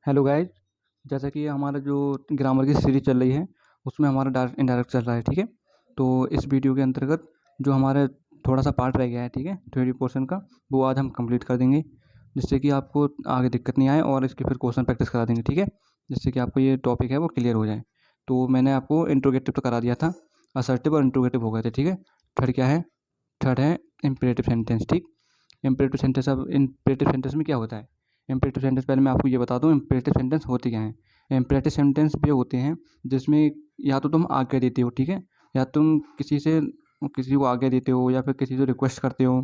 Hello guys. जैसा कि हमारा जो ग्रामर की सीरीज चल रही है उसमें हमारा डायरेक्ट इनडायरेक्ट चल रहा है। ठीक है, तो इस वीडियो के अंतर्गत जो हमारे थोड़ा सा पार्ट रह गया है, ठीक है, थ्योरी पोर्शन का, वो आज हम कंप्लीट कर देंगे, जिससे कि आपको आगे दिक्कत नहीं आए और इसके फिर क्वेश्चन प्रैक्टिस करा देंगे। ठीक है, जिससे कि आपको ये टॉपिक है वो क्लियर हो जाए। तो मैंने आपको इंट्रोगेटिव तो करा दिया था, असर्टिव और इंट्रोगेटिव हो गए थे। ठीक है, थर्ड क्या है? थर्ड है इम्पेरेटिव सेंटेंस। ठीक, इम्पेरेटिव सेंटेंस। अब इम्पेरेटिव सेंटेंस में क्या होता है? इम्पेरेटिव सेंटेंस पहले मैं आपको ये बता दूं, इम्पेरेटिव सेंटेंस होते क्या हैं। इम्पेरेटिव सेंटेंस ये होते हैं जिसमें या तो तुम आज्ञा देते हो, ठीक है, या तुम किसी को आज्ञा देते हो, या फिर किसी से रिक्वेस्ट करते हो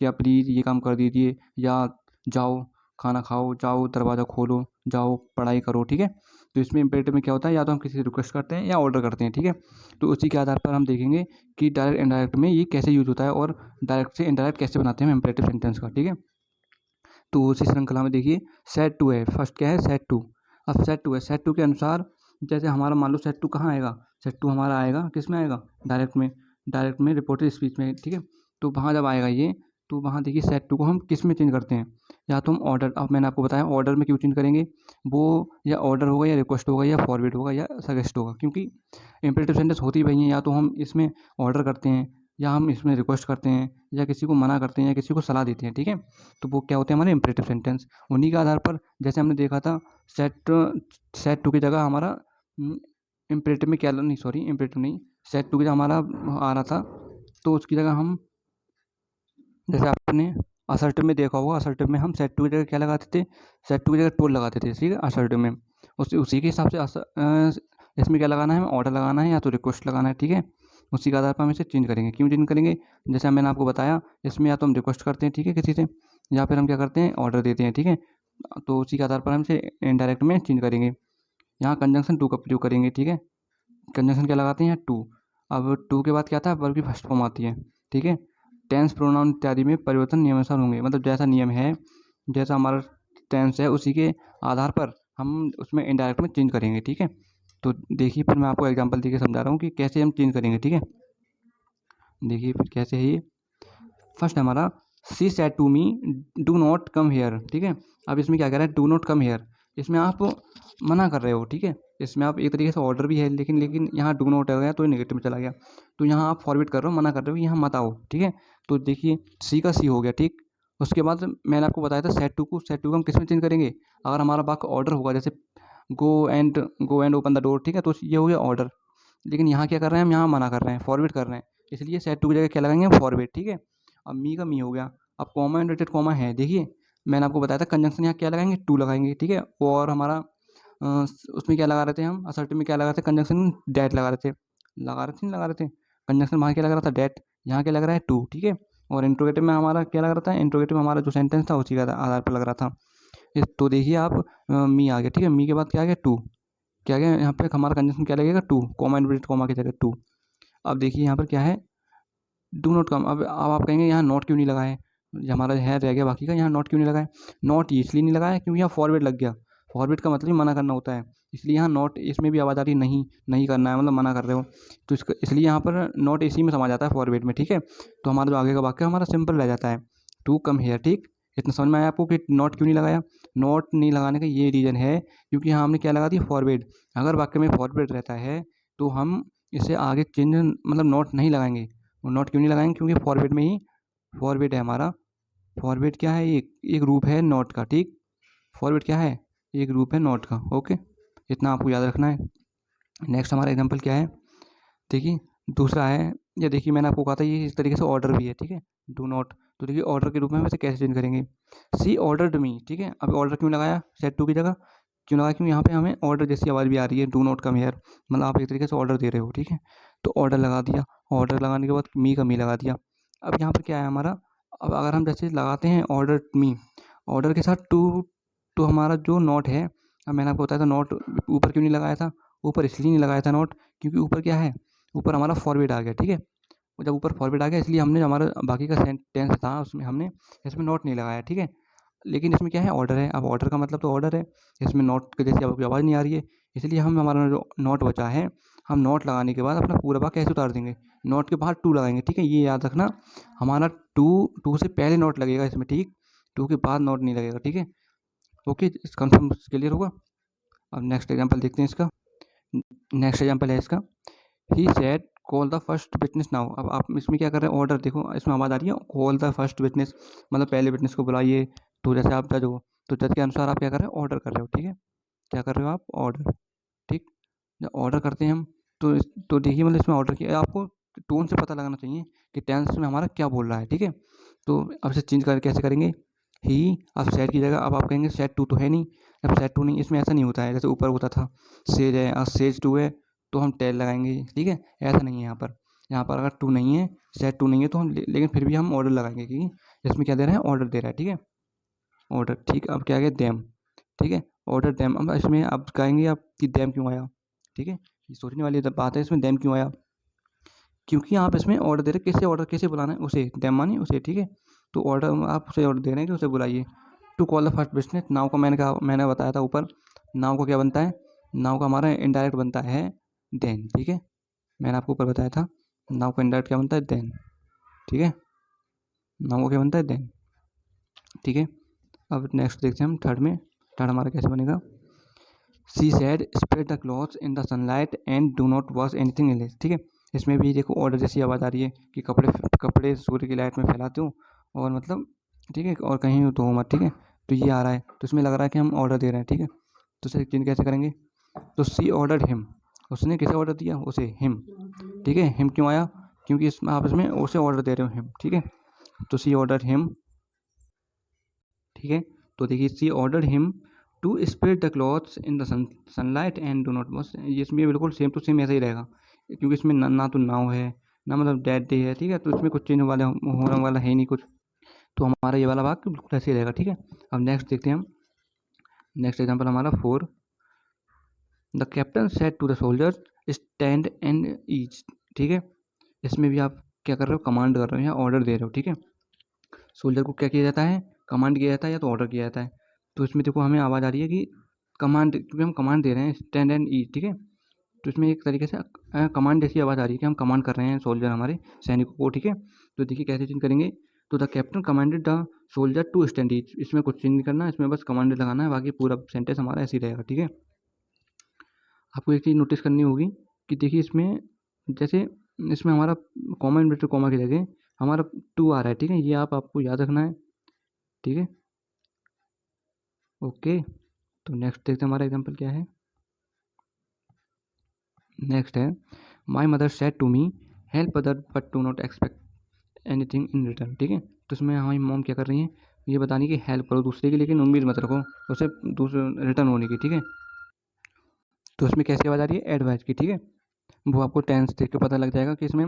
कि आप प्लीज़ ये काम कर दीजिए, या जाओ खाना खाओ, जाओ दरवाज़ा खोलो, जाओ पढ़ाई करो। ठीक है, तो इसमें इम्पेरेटिव में क्या होता है, या तो हम किसी से रिक्वेस्ट करते हैं या ऑर्डर करते हैं। ठीक है, तो उसी के आधार पर हम देखेंगे कि डायरेक्ट इनडायरेक्ट में ये कैसे यूज होता है और डायरेक्ट से इनडायरेक्ट कैसे बनाते हैं हम इम्पेरेटिव सेंटेंस का। ठीक है, तो उसी श्रृंखला में देखिए सेट टू है। फर्स्ट क्या है? Set two. अब सेट टू है, सेट टू के अनुसार जैसे हमारा मान लो सेट टू कहाँ आएगा? सेट टू हमारा आएगा किस में आएगा? डायरेक्ट में रिपोर्टेड स्पीच में। ठीक है, तो वहाँ जब आएगा ये, तो वहाँ देखिए सेट टू को हम किस में चेंज करते हैं? या तो हम ऑर्डर, अब मैंने आपको बताया ऑर्डर में क्यों चेंज करेंगे, वो या ऑर्डर होगा या रिक्वेस्ट होगा या फॉरवर्ड होगा या सजेस्ट होगा, क्योंकि इंपेरेटिव सेंटेंस होती वही है। या तो हम इसमें ऑर्डर करते हैं, या हम इसमें रिक्वेस्ट करते हैं, या किसी को मना करते हैं, या किसी को सलाह देते हैं। ठीक है, तो वो क्या होते हैं? हमारे इम्पेरेटिव सेंटेंस। उन्हीं के आधार पर जैसे हमने देखा था सेट सेट टू की जगह हमारा इम्पेरेटिव में क्या, नहीं सॉरी इम्पेरेटिव नहीं, सेट टू की जगह हमारा आ रहा था, तो उसकी जगह हम, जैसे आपने असर्टिव में देखा होगा, असर्टिव में हम सेट टू की जगह क्या लगाते थे? सेट टू की जगह टोल लगाते थे। ठीक है, असर्टिव में उसी के हिसाब से इसमें क्या लगाना है? हमें ऑर्डर लगाना है या तो रिक्वेस्ट लगाना है। ठीक है, उसी के आधार पर हम इसे चेंज करेंगे। क्यों चेंज करेंगे? जैसे मैंने आपको बताया, इसमें या तो हम रिक्वेस्ट करते हैं, ठीक है, किसी से, या फिर हम क्या करते हैं? ऑर्डर देते हैं। ठीक है, तो उसी के आधार पर हम इसे इनडायरेक्ट में चेंज करेंगे। यहाँ कंजंक्शन टू का प्रयोग करेंगे। ठीक है, कंजंक्शन क्या लगाते हैं? टू। अब टू के बाद क्या था? वर्ब की फर्स्ट फॉर्म आती है। ठीक है, टेंस प्रोनाउन इत्यादि में परिवर्तन नियमानुसार होंगे, मतलब जैसा नियम है, जैसा हमारा टेंस है, उसी के आधार पर हम उसमें इनडायरेक्ट में चेंज करेंगे। ठीक है, तो देखिए फिर मैं आपको एग्जांपल देके समझा रहा हूँ कि कैसे हम चेंज करेंगे। ठीक है, देखिए फिर कैसे है ये। फर्स्ट हमारा she said to me do not come here. ठीक है, अब इसमें क्या कह रहा है? Do not come here. इसमें आप मना कर रहे हो। ठीक है, इसमें आप एक तरीके से ऑर्डर भी है, लेकिन यहाँ डू नॉट हो गया तो नेगेटिव में चला गया, तो यहाँ आप फॉरवर्ड कर रहे हो, मना कर रहे हो, यहाँ मत आओ। ठीक है, तो देखिए सी का सी हो गया। ठीक, उसके बाद मैंने आपको बताया था सेट टू को हम किस में चेंज करेंगे? अगर हमारा वाक्य ऑर्डर होगा, जैसे go and open the door, ठीक है, तो ये हो गया ऑर्डर। लेकिन यहाँ क्या कर रहे हैं? हम यहाँ मना कर रहे हैं, फॉरवर्ड कर रहे हैं, इसलिए सेट टू की जगह क्या लगाएंगे? हम फॉरवर्ड। ठीक है, अब मी का मी हो गया। अब कॉमा इनवर्टेड कॉमा है, देखिए मैंने आपको बताया था कंजंक्शन यहाँ क्या लगाएंगे? टू लगाएंगे। ठीक है, और हमारा उसमें क्या लगा रहे थे हम? असर्टिव में क्या लगा रहे थे? कंजंक्शन डैट लगा रहे थे, नहीं लगा रहे थे? कंजंक्शन वहाँ क्या लग रहा था? डैट। यहाँ क्या लग रहा है? टू। ठीक है, और इंट्रोगेटिव में हमारा क्या लग रहा था? इंट्रोगेटिव में हमारा जो सेंटेंस था उसी का आधार पर लग रहा था। तो देखिए आप मी आ गया। ठीक है, मी के बाद क्या आ गया? टू। क्या आ गया? यहाँ पे हमारा कंजंक्शन क्या लगेगा? टू, कॉमा इनवर्टेड कॉमा की जगह टू। अब देखिए यहाँ पर क्या है? डू नॉट कम। अब आप कहेंगे यहाँ नॉट क्यों नहीं लगाए? ये हमारा है रह गया बाकी का, यहाँ नॉट क्यों नहीं लगाए? नॉट इसलिए नहीं लगाया क्योंकि यहाँ फॉरवर्ड लग गया। फॉरवर्ड का मतलब ही मना करना होता है, इसलिए यहाँ नॉट, इसमें भी आवाज़ आ रही है नहीं, नहीं करना है, मतलब मना कर रहे हो, तो इसका इसलिए यहाँ पर नॉट इसी में समा जाता है, फॉरवर्ड में। ठीक है, तो हमारा जो आगे का वाक्य हमारा सिंपल रह जाता है, टू कम हेयर। ठीक, इतना समझ में आया आपको कि नॉट क्यों नहीं लगाया? नॉट नहीं लगाने का ये रीज़न है क्योंकि यहाँ हमने क्या लगा दी? फॉरवर्ड। अगर वाक्य में फॉरवर्ड रहता है तो हम इसे आगे चेंज, मतलब नॉट नहीं लगाएंगे। और नॉट क्यों नहीं लगाएंगे? क्योंकि फॉरवर्ड में ही फॉरवर्ड है हमारा। फॉरवर्ड क्या है? एक रूप है नॉट का। ठीक, फॉरवर्ड क्या है? एक रूप है नॉट का। ओके, इतना आपको याद रखना है। नेक्स्ट हमारा एग्जांपल क्या है? देखिए दूसरा है, ये देखिए मैंने आपको कहा था ये इस तरीके से ऑर्डर भी है। ठीक है, डू नॉट, तो देखिए ऑर्डर के रूप में हम इसे कैसे चेंज करेंगे? सी ऑर्डर्ड मी। ठीक है, अब ऑर्डर क्यों लगाया सेट टू की जगह? क्यों लगाया? क्यों यहाँ पे हमें ऑर्डर जैसी आवाज़ भी आ रही है, डू नॉट कम हेयर, मतलब आप एक तरीके से ऑर्डर दे रहे हो। ठीक है, तो ऑर्डर लगा दिया, ऑर्डर लगाने के बाद मी का मी लगा दिया। अब यहाँ पर क्या है हमारा? अब अगर हम जैसे लगाते हैं ऑर्डर मी, ऑर्डर के साथ टू, तो हमारा जो नॉट है, अब मैंने आपको बताया था नॉट ऊपर क्यों नहीं लगाया था? ऊपर इसलिए नहीं लगाया था नॉट क्योंकि ऊपर क्या है? ऊपर हमारा फॉरवर्ड आ गया। ठीक है, और जब ऊपर फॉरवर्ड आ गया इसलिए हमने हमारा बाकी का टेंस था उसमें हमने इसमें नॉट नहीं लगाया। ठीक है, लेकिन इसमें क्या है? ऑर्डर है। अब ऑर्डर का मतलब तो ऑर्डर है, इसमें नॉट के जैसी आपकी आवाज़ नहीं आ रही है, इसलिए हम हमारा जो नॉट बचा है, हम नॉट लगाने के बाद अपना पूरा वाक्य कैसे उतार देंगे? नॉट के बाहर टू लगाएंगे। ठीक है, ये याद रखना, हमारा टू से पहले नॉट लगेगा इसमें। ठीक, टू के बाद नॉट नहीं लगेगा। ठीक है, ओके, इस कन्फर्म क्लियर होगा। अब नेक्स्ट एग्जाम्पल देखते हैं इसका। नेक्स्ट एग्जाम्पल है इसका, he said call the first witness now. अब आप इसमें क्या कर रहे हैं, ऑर्डर देखो इसमें आवाज़ आ रही है, कॉल द फर्स्ट विटनेस, मतलब पहले विटनेस को बुलाइए। तो जैसे आप जज हो, तो जज के अनुसार आप क्या कर रहे हो, ऑर्डर कर रहे हो, ठीक है। क्या कर रहे हो आप, ऑर्डर, ठीक। जब ऑर्डर करते हैं हम, तो देखिए मतलब इसमें ऑर्डर किया, आपको टोन से पता लगाना चाहिए कि टेंस में हमारा क्या बोल रहा है, ठीक है। तो अब इसे चेंज कर कैसे करेंगे, ही, अब सेड की जगह अब आप कहेंगे सेड टू तो है नहीं, अब सेड टू नहीं, इसमें ऐसा नहीं होता है जैसे ऊपर होता था सेज है और सेज टू है तो हम टेल लगाएंगे, ठीक है। ऐसा नहीं है यहाँ पर। यहाँ पर अगर टू नहीं है, सेड टू नहीं है, तो हम लेकिन फिर भी हम ऑर्डर लगाएंगे, क्योंकि इसमें क्या दे रहा है, ऑर्डर दे रहा है, ठीक है। ऑर्डर, ठीक। अब क्या आ गया, देम, ठीक है। ऑर्डर देम, अब इसमें आप कहेंगे आप कि देम क्यों आया, ठीक है। ये सोचने वाली बात है, इसमें देम क्यों आया, क्योंकि आप इसमें ऑर्डर दे रहे हैं, किसे ऑर्डर कैसे बुलाना है, उसे, देम मानिए उसे, ठीक है। तो ऑर्डर आप उसे ऑर्डर दे रहे हैं कि उसे बुलाइए। To call the first business now का मैंने बताया था ऊपर, नाउ का क्या बनता है, नाउ का हमारा इनडायरेक्ट बनता है देन, ठीक है। मैंने आपको ऊपर बताया था नाउ का इनडायरेक्ट क्या बनता है, देन, ठीक है। नाउ का क्या बनता है, देन, ठीक है। अब नेक्स्ट देखते हैं हम थर्ड में, थर्ड हमारा कैसे बनेगा, she said spread the clothes in the sunlight and do not wash anything else, ठीक है। इसमें भी देखो ऑर्डर जैसी आवाज़ आ रही है कि कपड़े सूर्य की लाइट में फैलाते हो और मतलब, ठीक है, और कहीं धो मत, ठीक है। तो ये आ रहा है, तो इसमें लग रहा है कि हम ऑर्डर दे रहे हैं, ठीक है। तो इसे चेंज कैसे करेंगे, तो सी ऑर्डर हिम, उसने किसे ऑर्डर दिया, उसे, हिम, ठीक है। हिम क्यों आया, क्योंकि इसमें आप इसमें उसे ऑर्डर दे रहे हो, हिम, ठीक है। तो सी ऑर्डर हिम, ठीक है। तो देखिए she order him to spread the clothes in the sunlight and do not wash, इसमें बिल्कुल सेम टू सेम ऐसा ही रहेगा, क्योंकि इसमें ना तो नाउ है ना मतलब डेट डे है, ठीक है। तो इसमें कुछ चेंज होने वाला है ही नहीं कुछ, तो हमारा ये वाला भाग बिल्कुल ऐसे ही रहेगा, ठीक है। अब नेक्स्ट देखते हैं हम, नेक्स्ट एग्जाम्पल हमारा 4, the captain said to the soldiers stand and each, ठीक है। इसमें भी आप क्या कर रहे हो, कमांड कर रहे हो या ऑर्डर दे रहे हो, ठीक है। सोल्जर को क्या किया जाता है, कमांड किया जाता है या तो ऑर्डर किया जाता है। तो इसमें देखो हमें आवाज़ आ रही है कि कमांड, क्योंकि हम कमांड दे रहे हैं स्टैंड एंड ई, ठीक है। तो इसमें एक तरीके से कमांड जैसी आवाज़ आ रही है कि हम कमांड कर रहे हैं सोल्जर हमारे सैनिकों को, ठीक है। तो देखिए कैसे चेंज करेंगे, तो the captain commanded the soldier to stand each, इसमें कुछ चेंज नहीं करना है, इसमें बस कमांड लगाना है, बाकी पूरा सेंटेंस हमारा ऐसे ही रहेगा, ठीक है। आपको एक चीज़ नोटिस करनी होगी कि देखिए इसमें जैसे इसमें हमारा कॉमा इन्वर्टेड कॉमा की जगह हमारा टू आ रहा है, ठीक है। ये आपको याद रखना है, ठीक है। ओके, तो नेक्स्ट देखते हैं हमारा एग्जांपल क्या है। नेक्स्ट है, my mother said to me help other but do not expect anything in return, ठीक है। तो इसमें हमारी मॉम क्या कर रही हैं, ये बताने की हेल्प करो दूसरे की, लेकिन उम्मीद मत रखो उसे दूसरे रिटर्न होने की, ठीक है। तो इसमें कैसे आवाज़ आ रही है, एडवाइस की, ठीक है। वो आपको टेंस देख के पता लग जाएगा कि इसमें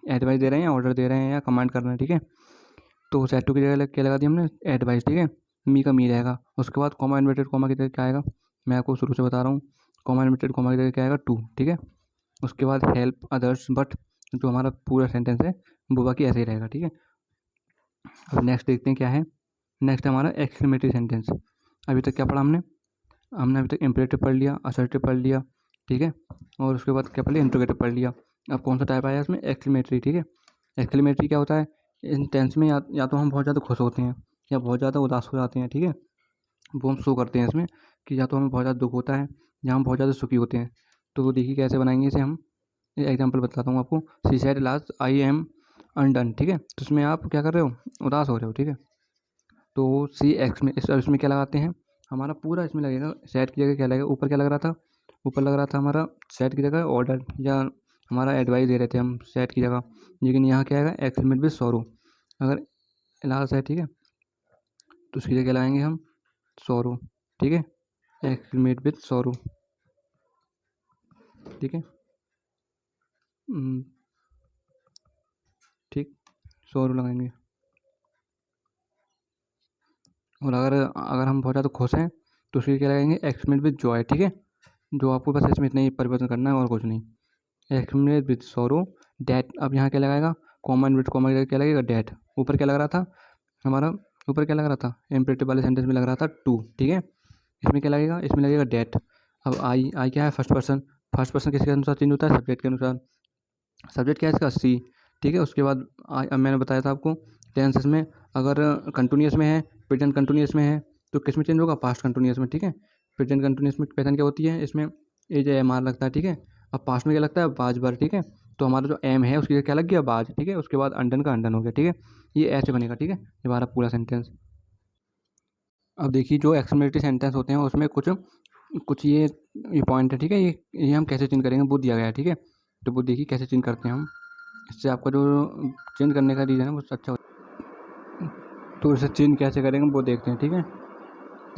एडवाइस दे रहे हैं, ऑर्डर दे रहे हैं या कमांड कर रहे हैं, ठीक है। तो सेड टू की जगह क्या लगा दी हमने, एडवाइस, ठीक है। मी का मी रहेगा, उसके बाद कॉमा इन्वर्टेड कॉमा की जगह क्या आएगा, मैं आपको शुरू से बता रहा हूँ, कॉमा इन्वर्टेड कॉमा की जगह क्या आएगा, टू, ठीक है। उसके बाद हेल्प अदर्स बट, जो हमारा पूरा सेंटेंस है वो बाकी ऐसे ही रहेगा, ठीक है। अब नेक्स्ट देखते हैं क्या है, नेक्स्ट है हमारा एक्सक्लेमेटरी सेंटेंस। अभी तक क्या पढ़ा हमने, अभी तक इम्परेटिव पढ़ लिया, असर्टिव पढ़ लिया, ठीक है। और उसके बाद क्या पढ़ लिया, इंट्रोगेटिव पढ़ लिया। अब कौन सा टाइप आया इसमें, एक्सक्लेमेटरी, ठीक है। एक्सक्लेमेटरी क्या होता है, इन टेंस में या तो हम बहुत ज़्यादा खुश होते हैं या बहुत ज़्यादा उदास हो जाते हैं, ठीक है। वो हम शो करते हैं इसमें कि या तो हमें बहुत ज़्यादा दुख होता है या हम बहुत ज़्यादा सुखी होते हैं। तो देखिए कैसे बनाएंगे इसे हम, एग्जाम्पल बताता हूँ आपको। She said last I am undone, ठीक है। तो इसमें आप क्या कर रहे हो, उदास हो रहे हो, ठीक है। तो सी एक्स में इसमें क्या लगाते हैं, हमारा पूरा इसमें लगेगा, सेट की जगह क्या लगेगा, ऊपर क्या लग रहा था, ऊपर लग रहा था हमारा सेट की जगह ऑर्डर या हमारा एडवाइस दे रहे थे हम सेट की जगह, लेकिन यहाँ क्या आएगा, एक्सक्लेमेट विद सॉरो। अगर लास्ट है, ठीक है, तो उसकी जगह लगाएंगे हम सॉरो, ठीक है। एक्सक्लेमेट विद सॉरो, ठीक है। ठीक, सॉरो लगाएंगे। और अगर अगर हम बहुत ज़्यादा खुश हैं तो उसकी क्या लगाएंगे, एक्सक्लेमेट विद जॉय, ठीक है। जो आपको बस इसमें इतना ही परिवर्तन करना है और कुछ नहीं। एक्सक्लेमेट विद सॉरो डैट, अब यहाँ क्या लगाएगा, कॉमन विद कॉमा क्या लगेगा, डैट। ऊपर क्या लग रहा था हमारा, ऊपर क्या लग रहा था, इम्परेटिव वाले सेंटेंस में लग रहा था टू, ठीक है। इसमें क्या लगेगा, इसमें लगेगा डैट। अब आई क्या है, फर्स्ट पर्सन, फर्स्ट पर्सन किसके अनुसार चेंज होता है, सब्जेक्ट के अनुसार। सब्जेक्ट क्या है इसका, सी, ठीक है। उसके बाद अब मैंने बताया था आपको टेंस इसमें अगर कंटिन्यूअस में है, प्रेजेंट कंटिन्यूअस में है, तो किस में चेंज होगा, पास्ट कंटिन्यूस में, ठीक है। प्रेजेंट कंटिन्यूस में पहचान क्या होती है, इसमें एज एम आर लगता है, ठीक है। अब पास्ट में क्या लगता है, बाज बार, ठीक है। तो हमारा जो एम है उसकी क्या लग गया, बाज, ठीक है। उसके बाद अंडन का अंडन हो गया, ठीक है। ये ऐसे बनेगा, ठीक है, ये हमारा पूरा सेंटेंस। अब देखिए जो एक्सक्लेमेटरी सेंटेंस होते हैं उसमें कुछ कुछ ये पॉइंट है, ठीक है। ये हम कैसे चेंज करेंगे वो दिया गया है, ठीक है। तो वो देखिए कैसे चेंज करते हैं हम, इससे आपका जो चेंज करने का रीज़न है वो अच्छा हो। तो इसे चेंज कैसे करेंगे वो देखते हैं, ठीक है।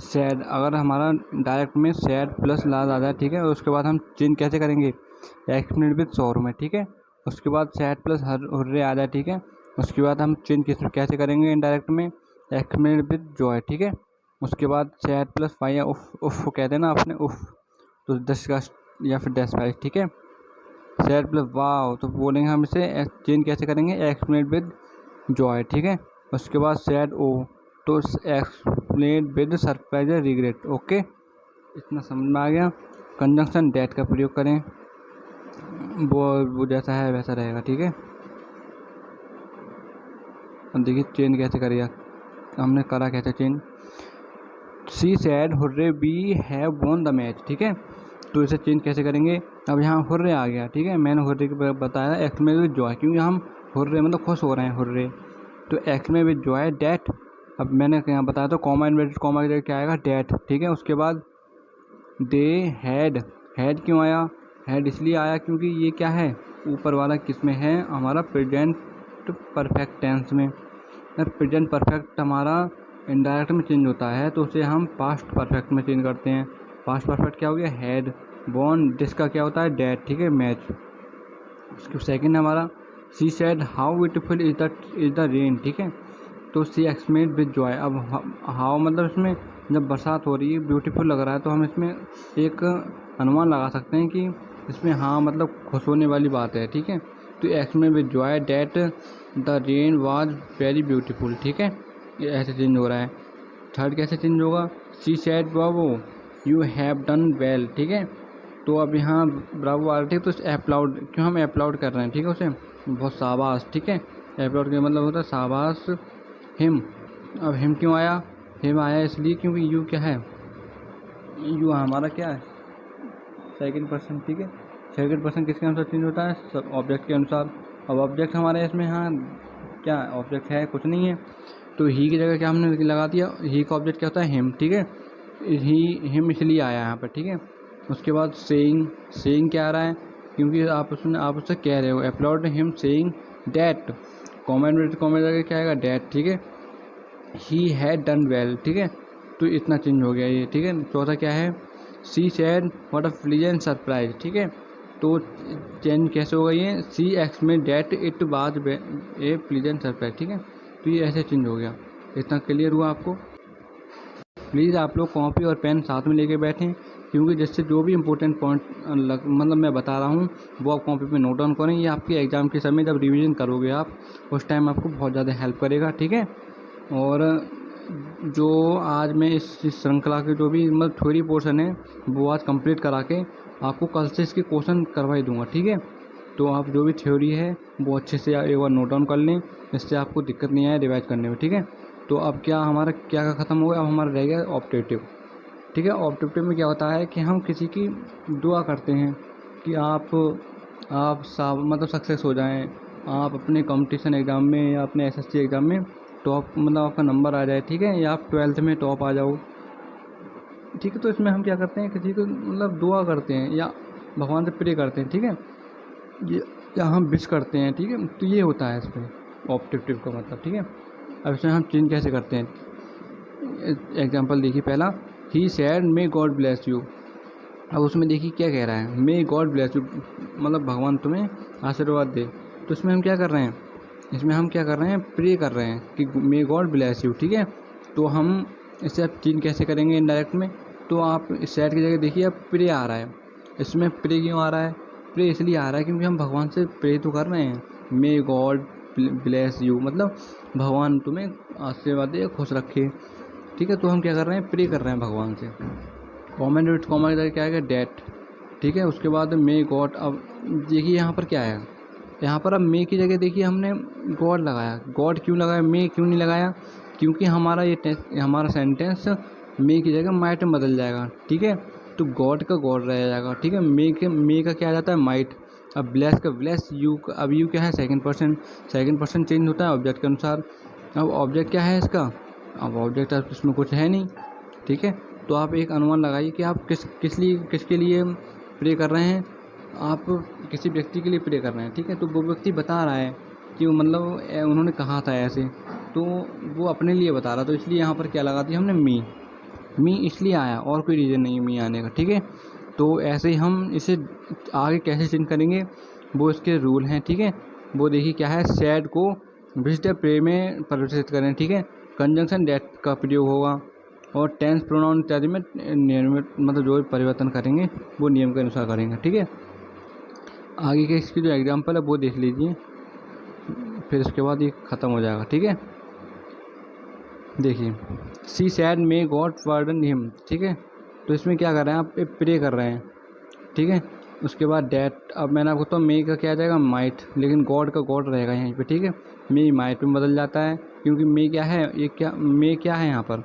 सैड, अगर हमारा डायरेक्ट में सैड प्लस लाज आ जाए, ठीक है, और उसके बाद हम चेंज कैसे करेंगे, एक्सप्लेनेड विद सौर में, ठीक है। उसके बाद सैड प्लस हुर्रे आ जाए, ठीक है। उसके बाद हम चेंज कैसे करेंगे इनडायरेक्ट में, एक्सप्लेनेड विद जॉय, ठीक है। उसके बाद सैड प्लस फाइव या उफ कहते हैं ना आपने, उफ, तो डिस्गस्ट या फिर डेस्पाइट, ठीक है। सैड प्लस वाव, तो बोलेंगे हम इसे चेंज कैसे करेंगे, एक्सप्लेनेड विद जॉय, ठीक है। उसके बाद सैड ओ, तो explain with surprise regret, okay, इतना समझ में आ गया। कंजंक्शन डेट का प्रयोग करें, वो जैसा है वैसा रहेगा, ठीक है। अब देखिए चेंज कैसे करेगा, हमने करा कैसे change, she said hurray we have won the match, ठीक है। तो इसे चेंज कैसे करेंगे, अब यहाँ हुर्रे आ गया, ठीक है। मैंने हुर्रे के बताया एक्सप्लेन विद जॉय, क्योंकि हम हुर्रे मतलब खुश हो रहे हैं, हुर्रे, तो एक्सप्लेन विद जॉय डेट। अब मैंने यहाँ बताया तो कॉमा इन्वर्टेड कॉमा की जगह क्या आएगा, डेट, ठीक है। उसके बाद दे हैड, हैड क्यों आया, हैड इसलिए आया क्योंकि ये क्या है, ऊपर वाला किस में है, हमारा प्रेजेंट परफेक्ट टेंस में। प्रेजेंट परफेक्ट हमारा इनडायरेक्ट में चेंज होता है तो उसे हम पास्ट परफेक्ट में चेंज करते हैं। पास्ट परफेक्ट क्या हो गया, हैड, बॉर्न, जिसका क्या होता है, डेट, ठीक है, मैच। उसके सेकंड हमारा she said how beautiful is the rain, ठीक है। तो सी एक्सप्लेन विद जॉय, अब हाउ मतलब इसमें जब बरसात हो रही है ब्यूटीफुल लग रहा है तो हम इसमें एक अनुमान लगा सकते हैं कि इसमें हाँ मतलब खुश होने वाली बात है, ठीक है। तो explain with Joy that the rain was very beautiful, ठीक है। ये ऐसे चेंज हो रहा है। थर्ड कैसे चेंज होगा, she said Bravo you have done well, ठीक है। तो अब यहाँ ब्रावो आ रहा है, तो एप्लाउड, क्यों हम एप्लाउड कर रहे हैं, ठीक है, उसे बहुत शाबाश, ठीक है। एप्लाउड का मतलब होता है शाबाश, हिम। अब हिम क्यों आया, हिम आया इसलिए क्योंकि यू क्या है, यू हमारा क्या है, सेकंड पर्सन, ठीक है। सेकंड पर्सन किसके अनुसार चेंज होता है, सब ऑब्जेक्ट के अनुसार। अब ऑब्जेक्ट हमारे इसमें हाँ क्या ऑब्जेक्ट है, कुछ नहीं है, तो ही की जगह क्या हमने लगा दिया, ही का ऑब्जेक्ट क्या होता है, हिम, ठीक है। ही हिम इसलिए आया यहाँ पर, ठीक है। उसके बाद सेइंग, सेइंग क्या आ रहा है, क्योंकि आप उससे कह रहे हो, applaud him saying that, comment जगह क्या आएगा, डैट, ठीक है। ही हैड डन वेल, ठीक है। तो इतना चेंज हो गया ये, ठीक है। चौथा क्या है, she said what a pleasant surprise, ठीक है। तो चेंज कैसे होगा ये, she exclaimed that it was a pleasant surprise, ठीक है। तो ये ऐसे चेंज हो गया। इतना क्लियर हुआ आपको। प्लीज़ आप लोग कॉपी और पेन साथ में लेके बैठें, क्योंकि जिससे जो भी इम्पोर्टेंट पॉइंट मतलब मैं बता रहा हूँ वो आप कॉपी पे नोट डाउन करें। ये आपके एग्ज़ाम के समय जब रिवीजन करोगे आप उस टाइम आपको बहुत ज़्यादा हेल्प करेगा, ठीक है। और जो आज मैं इस श्रृंखला के जो भी मतलब थ्योरी पोर्शन है वो आज कंप्लीट करा के आपको कल से इसके क्वेश्चन करवा ही दूंगा, ठीक है। तो आप जो भी थ्योरी है वो अच्छे से एक बार नोट डाउन कर लें, इससे आपको दिक्कत नहीं आए रिवाइज करने में, ठीक है। तो अब क्या हमारा क्या ख़त्म हो गया, अब हमारा रह गया ऑब्जेक्टिव, ठीक है। ऑब्जेक्टिव में क्या होता है कि हम किसी की दुआ करते हैं कि आप मतलब सक्सेस हो जाएं, आप अपने कंपटीशन एग्ज़ाम में या अपने एसएससी एग्ज़ाम में टॉप मतलब आपका नंबर आ जाए, ठीक है, या आप 12th में टॉप आ जाओ, ठीक है। तो इसमें हम क्या करते हैं, किसी को मतलब दुआ करते हैं या भगवान से प्रे करते हैं, ठीक है, ये या हम विश करते हैं, ठीक है। तो ये होता है इसमें ऑब्जेक्टिव का मतलब, ठीक है। अब इसमें हम चेंज कैसे करते हैं, एग्जाम्पल देखिए पहला, he said may God bless you. अब उसमें देखिए क्या कह रहा है, मे गॉड ब्लेस यू मतलब भगवान तुम्हें आशीर्वाद दे। तो इसमें हम क्या कर रहे हैं, इसमें हम क्या कर रहे हैं, प्रे कर रहे हैं कि मे गॉड ब्लेस यू, ठीक है। तो हम इससे अब चेंज कैसे करेंगे इनडायरेक्ट में, तो आप इस सैड की जगह देखिए अब प्रे आ रहा है। इसमें प्रे क्यों आ रहा है, प्रे इसलिए आ रहा है क्योंकि हम भगवान से प्रे तो कर रहे हैं, मे गॉड ब्लेस यू मतलब भगवान तुम्हें आशीर्वाद दे, खुश रखे, ठीक है। तो हम क्या कर रहे हैं, प्रे कर रहे हैं भगवान से। कॉमेंट विथ कॉमा की जगह क्या आएगा, डेट, ठीक है। उसके बाद मे गॉड, अब देखिए यहाँ पर क्या आया, यहाँ पर अब मे की जगह देखिए हमने गॉड लगाया। गॉड क्यों लगाया, मे क्यों नहीं लगाया, क्योंकि हमारा हमारा सेंटेंस मे की जगह माइट में बदल जाएगा, ठीक है। तो गॉड का गॉड रह जाएगा, ठीक है। मे का क्या आ जाता है, माइट। अब ब्लेस का ब्लेस, यू का अब यू क्या है, सेकंड पर्सन चेंज होता है ऑब्जेक्ट के अनुसार। अब ऑब्जेक्ट क्या है इसका, अब ऑब्जेक्ट अब इसमें कुछ है नहीं, ठीक है। तो आप एक अनुमान लगाइए कि आप किसके लिए प्रे कर रहे हैं। आप किसी व्यक्ति के लिए प्रे कर रहे हैं, ठीक है। तो वो व्यक्ति बता रहा है कि मतलब उन्होंने कहा था ऐसे, तो वो अपने लिए बता रहा, तो इसलिए यहाँ पर क्या लगा दिया हमने, मी इसलिए आया, और कोई रीज़न नहीं है मी आने का, ठीक है। तो ऐसे ही हम इसे आगे कैसे चेंज करेंगे, वो इसके रूल हैं, ठीक है। वो देखिए क्या है, सैड को विजिटर प्रे में परिवर्तित करें, ठीक है। कंजंक्शन डेट का प्रयोग होगा, और टेंस प्रोनाउन इत्यादि में नियमित मतलब जो परिवर्तन करेंगे वो नियम के अनुसार करेंगे, ठीक है। आगे के इसकी जो एग्जाम्पल है वो देख लीजिए, फिर उसके बाद ये ख़त्म हो जाएगा, ठीक है। देखिए, she said may God pardon him, ठीक है। तो इसमें क्या कर रहे हैं, आप प्रे कर रहे हैं, ठीक है। उसके बाद डैट, अब मैंने आपको तो मे का क्या आ जाएगा, माइट, लेकिन गॉड का गॉड रहेगा यहीं पे, ठीक है। मे माइट में बदल जाता है, क्योंकि मे क्या है, ये क्या मे क्या है यहाँ पर,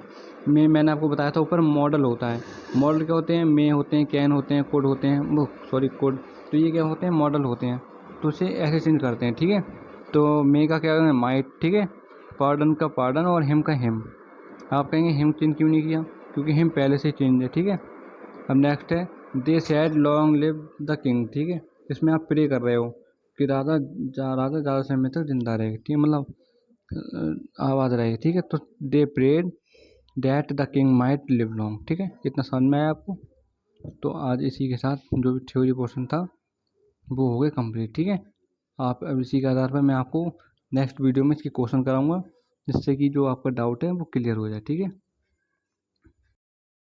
मे मैंने आपको बताया था ऊपर मॉडल होता है। मॉडल क्या होते हैं, मे होते हैं, कैन होते हैं, कोड होते हैं, वो सॉरी कोड, तो ये क्या होते हैं, मॉडल होते हैं। तो उसे ऐसे चेंज करते हैं, ठीक है। तो मे का क्या है, माइट, ठीक है। पार्डन का पार्डन, और हिम का हिम। आप कहेंगे हिम चेंज क्यों नहीं किया, क्योंकि हिम पहले से चेंज है, ठीक है। अब नेक्स्ट है, they said long live the king, ठीक है। इसमें आप प्रे कर रहे हो कि राजा ज़्यादा समय तक जिंदा रहेगी, ठीक है, मतलब आवाज़ रहेगी, ठीक है। तो they prayed that the king might live long, ठीक है। इतना समझ में आया आपको। तो आज इसी के साथ जो भी थ्योरी पोर्शन था वो हो गए कंप्लीट, ठीक है। आप अब इसी के आधार पर मैं आपको नेक्स्ट वीडियो में इसकी क्वेश्चन कराऊंगा, जिससे कि जो आपका डाउट है वो क्लियर हो जाए, ठीक है।